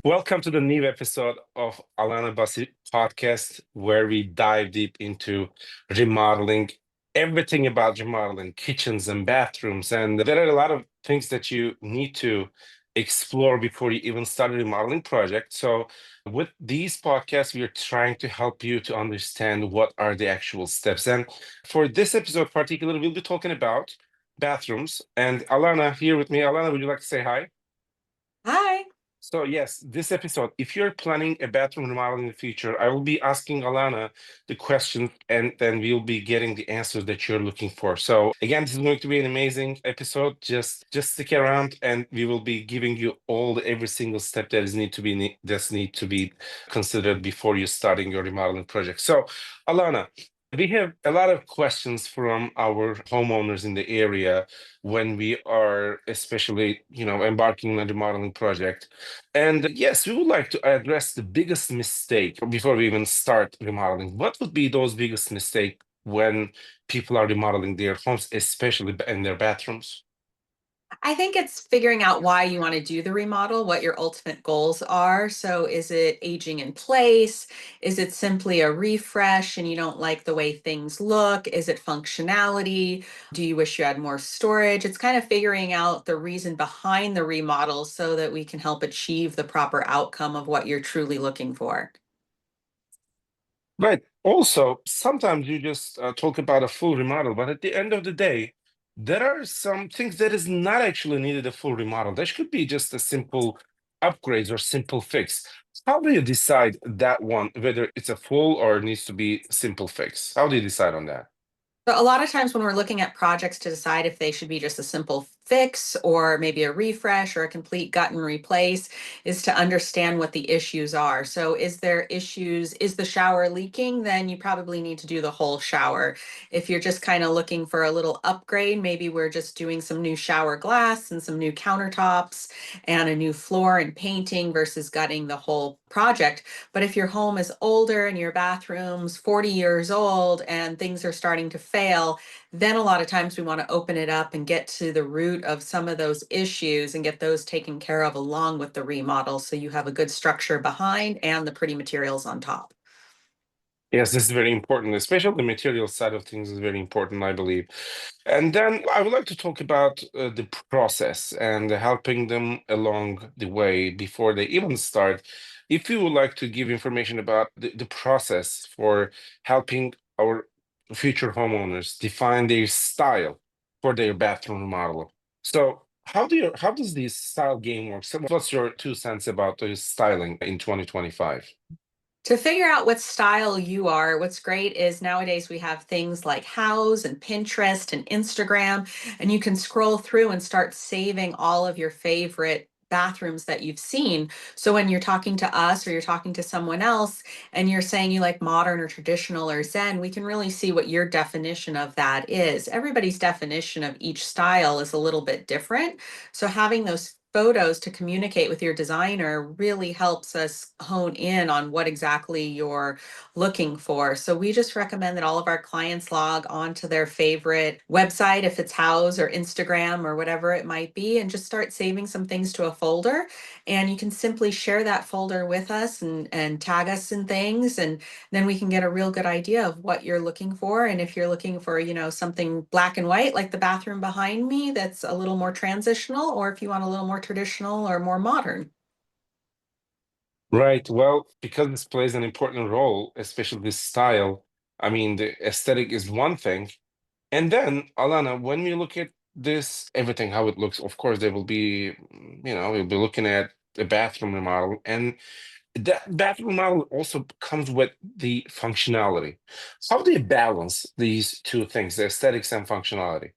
Welcome to the new episode of Alana Busse podcast, where we dive deep into remodeling, everything about remodeling, kitchens and bathrooms. And there are a lot of things that you need to explore before you even start a remodeling project. So, with these podcasts, we are trying to help you to understand what are the actual steps. And for this episode, particularly, we'll be talking about bathrooms. And Alana here with me. Alana, would you like to say hi? Hi. So yes, this episode, if you're planning a bathroom remodel in the future, I will be asking Alana the question and then we'll be getting the answers that you're looking for. So again, this is going to be an amazing episode. Just stick around and we will be giving you every single step that is need to be considered before you starting your remodeling project. So Alana, we have a lot of questions from our homeowners in the area when we are especially, embarking on a remodeling project. And yes, we would like to address the biggest mistake before we even start remodeling. What would be those biggest mistake when people are remodeling their homes, especially in their bathrooms? I think it's figuring out why you want to do the remodel, what your ultimate goals are. So, is it aging in place? Is it simply a refresh and you don't like the way things look? Is it functionality? Do you wish you had more storage? It's kind of figuring out the reason behind the remodel so that we can help achieve the proper outcome of what you're truly looking for. Right. Also, sometimes you just talk about a full remodel, but at the end of the day, there are some things that is not actually needed a full remodel. That could be just a simple upgrades or simple fix. How do you decide that one, whether it's a full or it needs to be simple fix? How do you decide on that? So a lot of times when we're looking at projects to decide if they should be just a simple fix or maybe a refresh or a complete gut and replace is to understand what the issues are. So is there issues, is the shower leaking? Then you probably need to do the whole shower. If you're just kind of looking for a little upgrade, maybe we're just doing some new shower glass and some new countertops and a new floor and painting versus gutting the whole project. But if your home is older and your bathroom's 40 years old and things are starting to fail, then a lot of times we want to open it up and get to the root of some of those issues and get those taken care of along with the remodel so you have a good structure behind and the pretty materials on top. Yes, this is very important, especially the material side of things is very important, I believe. And then I would like to talk about the process and helping them along the way before they even start. If you would like to give information about the process for helping our future homeowners define their style for their bathroom remodel. So how does this style game work? So what's your 2 cents about the styling in 2025? To figure out what style you are, what's great is nowadays we have things like House and Pinterest and Instagram, and you can scroll through and start saving all of your favorite bathrooms that you've seen. So when you're talking to us or you're talking to someone else and you're saying you like modern or traditional or Zen, we can really see what your definition of that is. Everybody's definition of each style is a little bit different. So having those photos to communicate with your designer really helps us hone in on what exactly you're looking for. So we just recommend that all of our clients log on to their favorite website, if it's House or Instagram or whatever it might be, and just start saving some things to a folder. And you can simply share that folder with us and tag us in things. And then we can get a real good idea of what you're looking for. And if you're looking for, something black and white, like the bathroom behind me, that's a little more transitional, or if you want a little more traditional or more modern. Right. Well, because this plays an important role, especially this style. I mean, the aesthetic is one thing. And then, Alana, when we look at this, everything, how it looks, of course, they will be, we'll be looking at the bathroom remodel. And that bathroom remodel also comes with the functionality. How do you balance these two things, the aesthetics and functionality?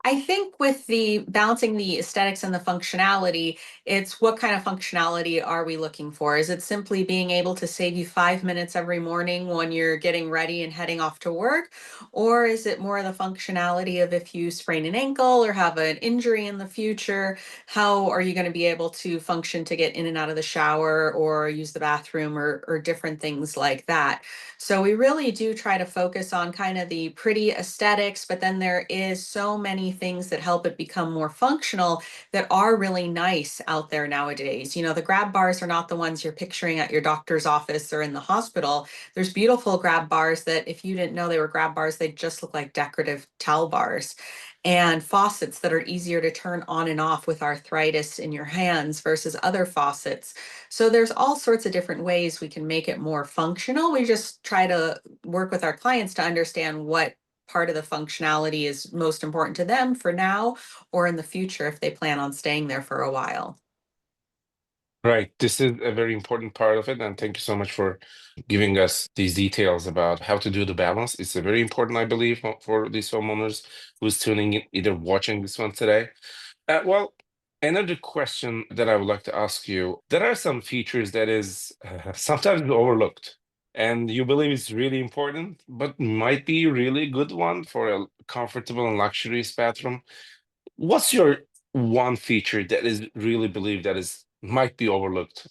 I think with the balancing the aesthetics and the functionality, it's what kind of functionality are we looking for? Is it simply being able to save you 5 minutes every morning when you're getting ready and heading off to work? Or is it more the functionality of if you sprain an ankle or have an injury in the future, how are you going to be able to function to get in and out of the shower or use the bathroom or different things like that? So we really do try to focus on kind of the pretty aesthetics, but then there is so many things that help it become more functional that are really nice out there nowadays. The grab bars are not the ones you're picturing at your doctor's office or in the hospital. There's beautiful grab bars that if you didn't know they were grab bars, they just look like decorative towel bars. And faucets that are easier to turn on and off with arthritis in your hands versus other faucets. So there's all sorts of different ways we can make it more functional. We just try to work with our clients to understand what part of the functionality is most important to them for now or in the future if they plan on staying there for a while. Right. This is a very important part of it. And thank you so much for giving us these details about how to do the balance. It's a very important, I believe, for these homeowners who's tuning in, either watching this one today. Well, another question that I would like to ask you, there are some features that is sometimes overlooked and you believe it's really important, but might be really good one for a comfortable and luxurious bathroom. What's your one feature that is really believed that is might be overlooked?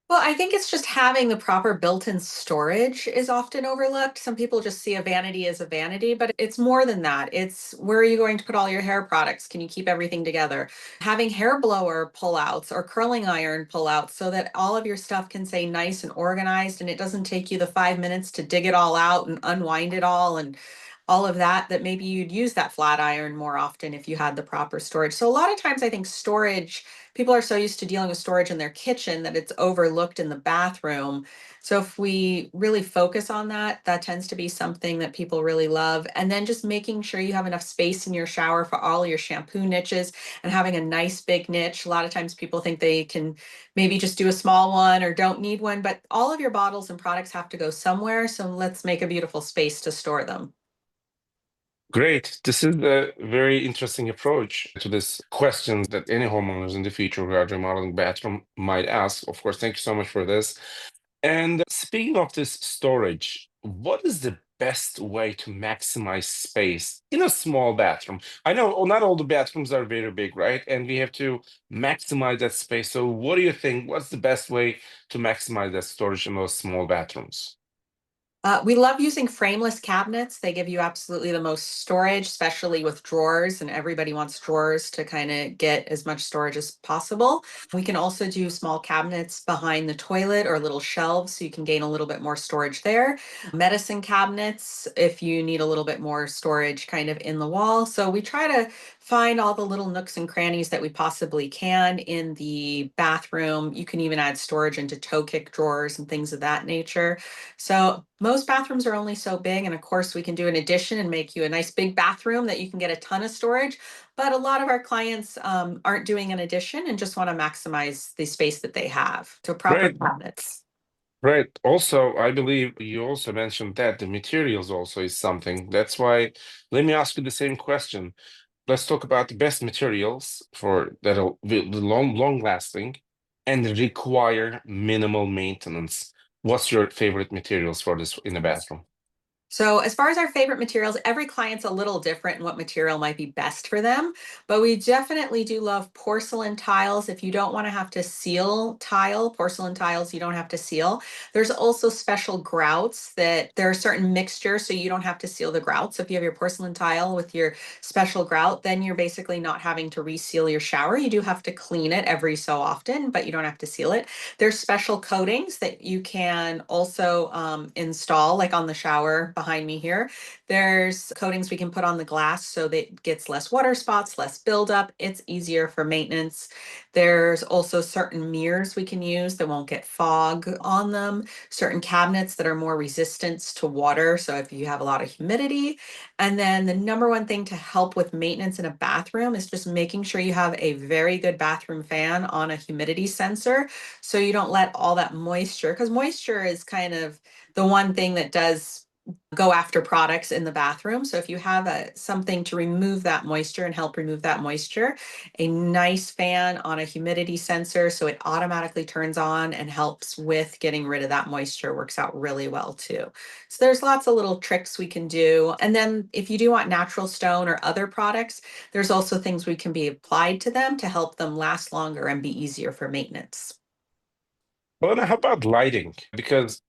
Well, I think it's just having the proper built-in storage is often overlooked. Some people just see a vanity as a vanity, but it's more than that. It's where are you going to put all your hair products? Can you keep everything together? Having hair blower pullouts or curling iron pullouts so that all of your stuff can stay nice and organized and it doesn't take you the 5 minutes to dig it all out and unwind it all and all of that, that maybe you'd use that flat iron more often if you had the proper storage. So a lot of times I think storage, people are so used to dealing with storage in their kitchen that it's overlooked in the bathroom. So if we really focus on that, that tends to be something that people really love. And then just making sure you have enough space in your shower for all your shampoo niches and having a nice big niche. A lot of times people think they can maybe just do a small one or don't need one, but all of your bottles and products have to go somewhere. So let's make a beautiful space to store them. Great. This is a very interesting approach to this questions that any homeowners in the future regarding remodeling bathroom might ask. Of course, thank you so much for this. And speaking of this storage, what is the best way to maximize space in a small bathroom? I know not all the bathrooms are very big, right? And we have to maximize that space. So what do you think? What's the best way to maximize that storage in those small bathrooms? We love using frameless cabinets. They give you absolutely the most storage, especially with drawers, and everybody wants drawers to kind of get as much storage as possible. We can also do small cabinets behind the toilet or little shelves so you can gain a little bit more storage there. Medicine cabinets, if you need a little bit more storage kind of in the wall. So we try to find all the little nooks and crannies that we possibly can in the bathroom. You can even add storage into toe kick drawers and things of that nature. So most bathrooms are only so big, and of course we can do an addition and make you a nice big bathroom that you can get a ton of storage. But a lot of our clients aren't doing an addition and just want to maximize the space that they have. So proper Right, cabinets. right. Also, I believe you also mentioned that the materials also is something. That's why let me ask you the same question. Let's talk about the best materials for that'll be long lasting and require minimal maintenance. What's your favorite materials for this in the bathroom? So as far as our favorite materials, every client's a little different in what material might be best for them, but we definitely do love porcelain tiles. If you don't want to have to seal tile, porcelain tiles, you don't have to seal. There's also special grouts that there are certain mixtures, so you don't have to seal the grouts. So if you have your porcelain tile with your special grout, then you're basically not having to reseal your shower. You do have to clean it every so often, but you don't have to seal it. There's special coatings that you can also install, like on the shower behind me here. There's coatings we can put on the glass so that it gets less water spots, less buildup. It's easier for maintenance. There's also certain mirrors we can use that won't get fog on them, certain cabinets that are more resistant to water. So if you have a lot of humidity. And then the number one thing to help with maintenance in a bathroom is just making sure you have a very good bathroom fan on a humidity sensor so you don't let all that moisture, because moisture is kind of the one thing that does go after products in the bathroom. So if you have something to remove that moisture and help remove that moisture, a nice fan on a humidity sensor so it automatically turns on and helps with getting rid of that moisture works out really well too. So there's lots of little tricks we can do. And then if you do want natural stone or other products, there's also things we can be applied to them to help them last longer and be easier for maintenance. Well, now how about lighting? Because,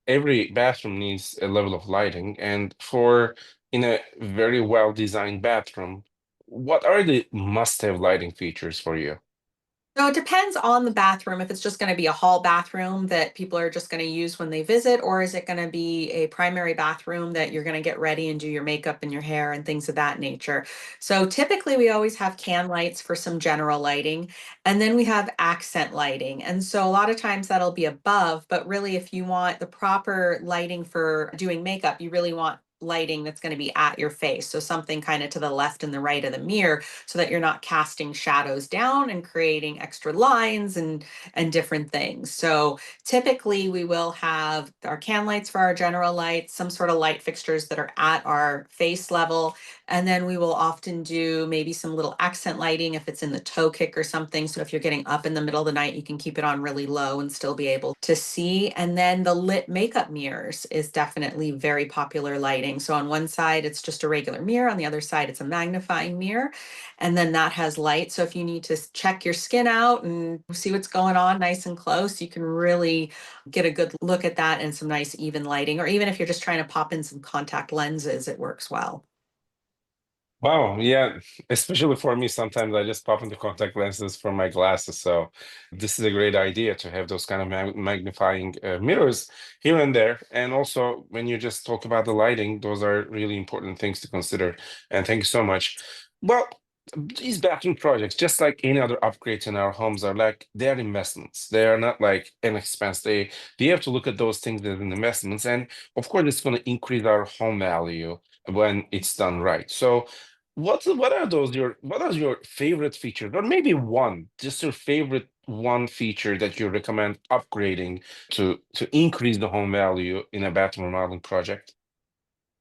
every bathroom needs a level of lighting. And for, in a very well designed bathroom, what are the must-have lighting features for you? So it depends on the bathroom. If it's just going to be a hall bathroom that people are just going to use when they visit, or is it going to be a primary bathroom that you're going to get ready and do your makeup and your hair and things of that nature? So typically we always have can lights for some general lighting, and then we have accent lighting. And so a lot of times that'll be above, but really if you want the proper lighting for doing makeup, you really want lighting that's going to be at your face. So something kind of to the left and the right of the mirror so that you're not casting shadows down and creating extra lines and different things. So typically we will have our can lights for our general lights, some sort of light fixtures that are at our face level, and then we will often do maybe some little accent lighting if it's in the toe kick or something. So if you're getting up in the middle of the night, you can keep it on really low and still be able to see. And then the lit makeup mirrors is definitely very popular lighting. So on one side, it's just a regular mirror. On the other side, it's a magnifying mirror, and then that has light. So if you need to check your skin out and see what's going on nice and close, you can really get a good look at that and some nice even lighting. Or even if you're just trying to pop in some contact lenses, it works well. Wow, yeah, especially for me, sometimes I just pop into contact lenses for my glasses. So this is a great idea to have those kind of magnifying mirrors here and there. And also, when you just talk about the lighting, those are really important things to consider. And thank you so much. Well, these bathroom projects, just like any other upgrades in our homes, are like they're investments. They are not like an expense. They have to look at those things as an investments, and of course, it's going to increase our home value when it's done right. So what are those what are your favorite features, or maybe one, just your favorite one feature that you recommend upgrading to increase the home value in a bathroom remodeling project?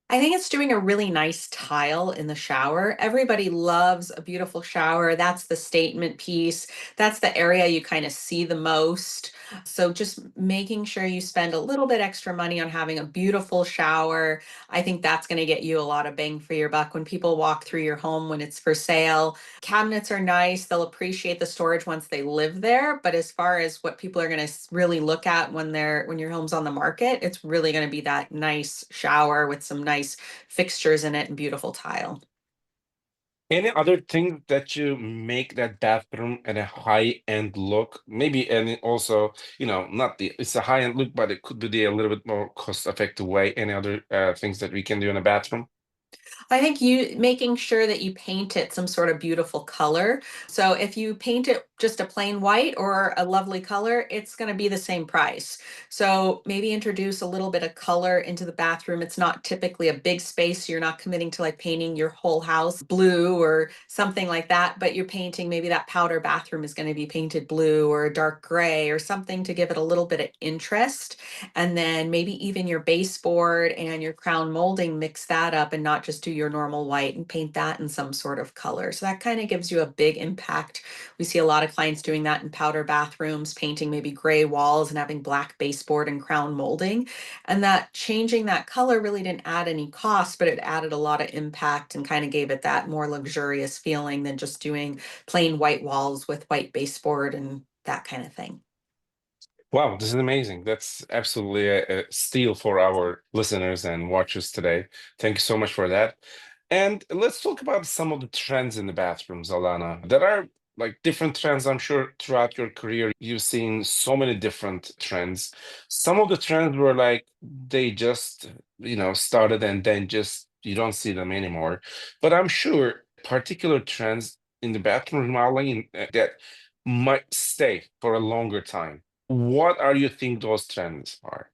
I think it's doing a really nice tile in the shower. Everybody loves a beautiful shower. That's the statement piece. That's the area you kind of see the most. So just making sure you spend a little bit extra money on having a beautiful shower. I think that's going to get you a lot of bang for your buck when people walk through your home when it's for sale. Cabinets are nice. They'll appreciate the storage once they live there, but as far as what people are going to really look at when your home's on the market, it's really going to be that nice shower with some nice fixtures in it and beautiful tile. Any other things that you make that bathroom at a high-end look? Maybe, and also, not it's a high-end look, but it could be a little bit more cost-effective way. Any other things that we can do in a bathroom? I think you making sure that you paint it some sort of beautiful color. So if you paint it just a plain white or a lovely color, it's going to be the same price. So maybe introduce a little bit of color into the bathroom. It's not typically a big space. So you're not committing to like painting your whole house blue or something like that, but you're painting maybe that powder bathroom is going to be painted blue or a dark gray or something to give it a little bit of interest. And then maybe even your baseboard and your crown molding, mix that up and not just do your normal white and paint that in some sort of color. So that kind of gives you a big impact. We see a lot of clients doing that in powder bathrooms, painting maybe gray walls and having black baseboard and crown molding. And that changing that color really didn't add any cost, but it added a lot of impact and kind of gave it that more luxurious feeling than just doing plain white walls with white baseboard and that kind of thing. Wow, this is amazing. That's absolutely a steal for our listeners and watchers today. Thank you so much for that. And let's talk about some of the trends in the bathrooms, Alana. There are like different trends. I'm sure throughout your career, you've seen so many different trends. Some of the trends were like they just, started and then just you don't see them anymore. But I'm sure particular trends in the bathroom remodeling that might stay for a longer time. What are you think those trends are?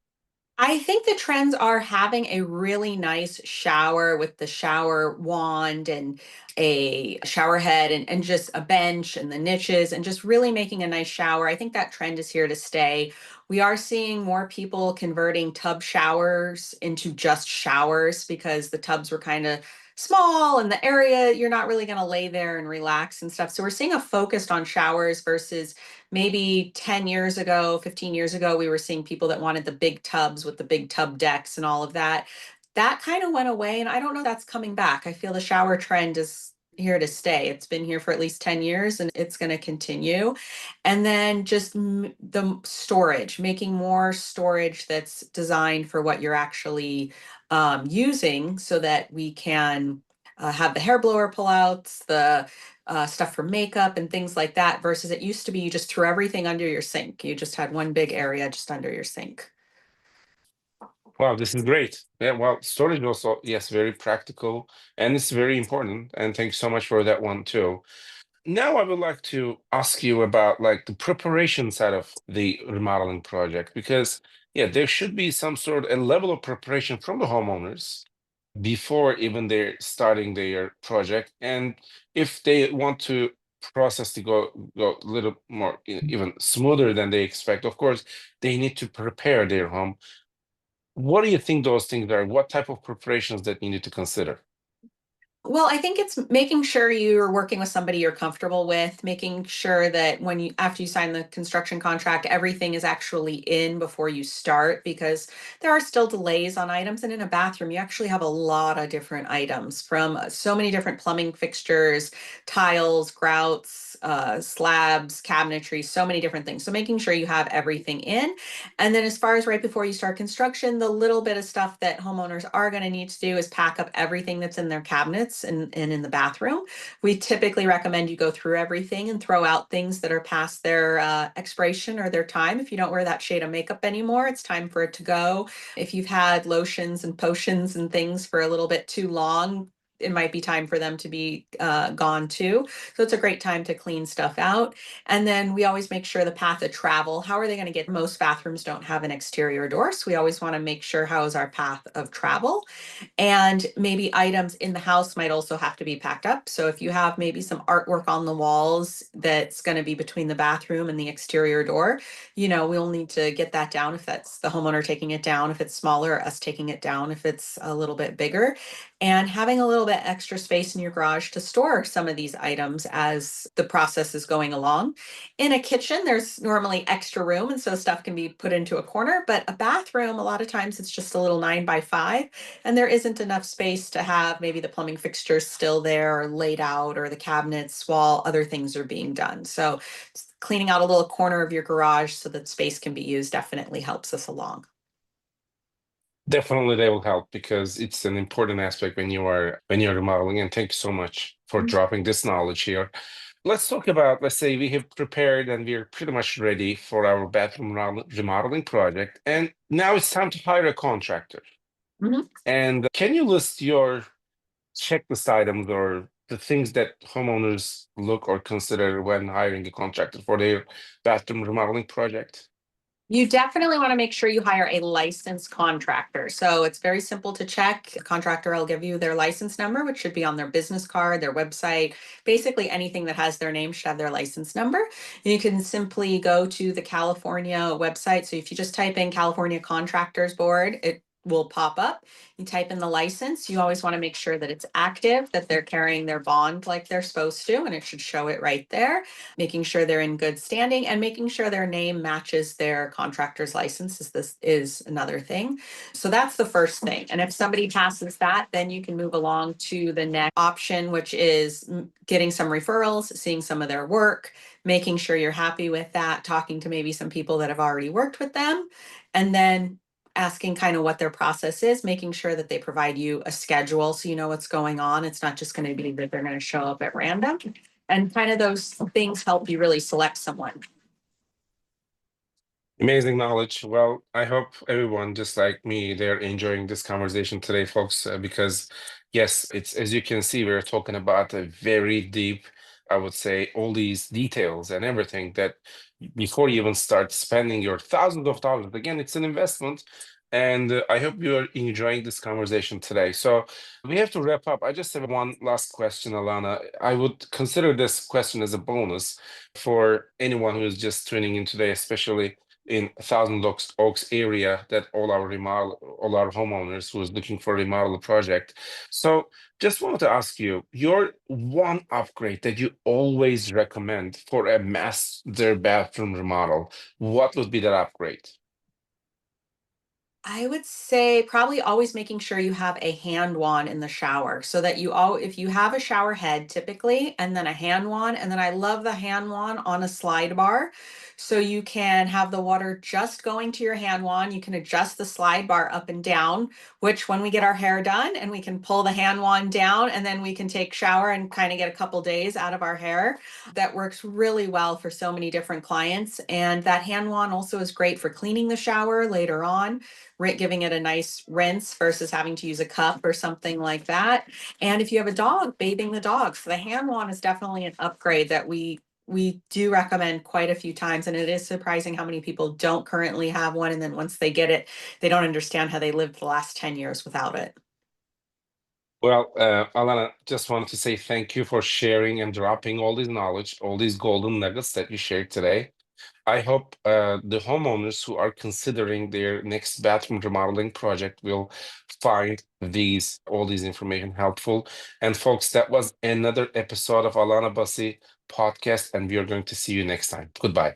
I think the trends are having a really nice shower with the shower wand and a shower head and just a bench and the niches and just really making a nice shower. I think that trend is here to stay. We are seeing more people converting tub showers into just showers because the tubs were kind of small and the area you're not really going to lay there and relax and stuff. So we're seeing a focus on showers versus maybe 10 years ago, 15 years ago, we were seeing people that wanted the big tubs with the big tub decks and all of that. That kind of went away. And I don't know if that's coming back. I feel the shower trend here to stay. It's been here for at least 10 years and it's going to continue. And then just the storage, making more storage that's designed for what you're actually using so that we can have the hair blower pullouts, the stuff for makeup and things like that, versus it used to be you just threw everything under your sink. You just had one big area just under your sink. Wow, this is great. Yeah, well, storage also, yes, very practical and it's very important. And thanks so much for that one too. Now I would like to ask you about like the preparation side of the remodeling project because yeah, there should be some sort of a level of preparation from the homeowners before even they're starting their project. And if they want to process to go a little more even smoother than they expect, of course, they need to prepare their home. What do you think those things are? What type of preparations that you need to consider? Well, I think it's making sure you're working with somebody you're comfortable with, making sure that when you, after you sign the construction contract, everything is actually in before you start, because there are still delays on items. And in a bathroom, you actually have a lot of different items from so many different plumbing fixtures, tiles, grouts, slabs, cabinetry, so many different things. So making sure you have everything in. And then as far as right before you start construction, the little bit of stuff that homeowners are going to need to do is pack up everything that's in their cabinets and in the bathroom. We typically recommend you go through everything and throw out things that are past their expiration or their time. If you don't wear that shade of makeup anymore, it's time for it to go. If you've had lotions and potions and things for a little bit too long, it might be time for them to be gone too. So it's a great time to clean stuff out. And then we always make sure the path of travel, how are they going to get? Most bathrooms don't have an exterior door. So we always want to make sure how is our path of travel. And maybe items in the house might also have to be packed up. So if you have maybe some artwork on the walls that's going to be between the bathroom and the exterior door, we'll need to get that down if that's the homeowner taking it down, if it's smaller, us taking it down, if it's a little bit bigger. And having a little bit extra space in your garage to store some of these items as the process is going along. In a kitchen, there's normally extra room, and so stuff can be put into a corner, but a bathroom, a lot of times it's just a little 9 by 5, and there isn't enough space to have maybe the plumbing fixtures still there or laid out or the cabinets while other things are being done. So cleaning out a little corner of your garage so that space can be used definitely helps us along. Definitely they will help because it's an important aspect when you're remodeling. And thank you so much for dropping this knowledge here. Let's talk about, let's say we have prepared and we're pretty much ready for our bathroom remodeling project. And now it's time to hire a contractor. Mhm. And can you list your checklist items or the things that homeowners look or consider when hiring a contractor for their bathroom remodeling project? You definitely want to make sure you hire a licensed contractor. So it's very simple to check. The contractor will give you their license number, which should be on their business card, their website. Basically, anything that has their name should have their license number. And you can simply go to the California website. So if you just type in California Contractors Board, it will pop up. You type in the license. You always want to make sure that it's active, that they're carrying their bond like they're supposed to, and it should show it right there, making sure they're in good standing and making sure their name matches their contractor's license is this is another thing. So that's the first thing. And if somebody passes that, then you can move along to the next option, which is getting some referrals, seeing some of their work, making sure you're happy with that, talking to maybe some people that have already worked with them, and then asking kind of what their process is, making sure that they provide you a schedule so you know what's going on. It's not just going to be that they're going to show up at random. And kind of those things help you really select someone. Amazing knowledge. Well, I hope everyone, just like me, they're enjoying this conversation today, folks, because yes, it's as you can see, we're talking about a very deep, I would say, all these details and everything that before you even start spending your thousands of dollars, again, it's an investment. And I hope you're enjoying this conversation today. So we have to wrap up. I just have one last question, Alana. I would consider this question as a bonus for anyone who is just tuning in today, especially in Thousand Oaks area that all our homeowners who is looking for a remodel project. So just wanted to ask you, your one upgrade that you always recommend for a master bathroom remodel, what would be that upgrade? I would say probably always making sure you have a hand wand in the shower so that if you have a shower head typically, and then a hand wand, and then I love the hand wand on a slide bar. So you can have the water just going to your hand wand. You can adjust the slide bar up and down, which when we get our hair done and we can pull the hand wand down and then we can take shower and kind of get a couple days out of our hair. That works really well for so many different clients. And that hand wand also is great for cleaning the shower later on, giving it a nice rinse versus having to use a cup or something like that. And if you have a dog, bathing the dog. So the hand wand is definitely an upgrade that we do recommend quite a few times. And it is surprising how many people don't currently have one. And then once they get it, they don't understand how they lived the last 10 years without it. Well, Alana, just wanted to say thank you for sharing and dropping all this knowledge, all these golden nuggets that you shared today. I hope the homeowners who are considering their next bathroom remodeling project will find all these information helpful. And folks, that was another episode of Alana Busse podcast, and we are going to see you next time. Goodbye.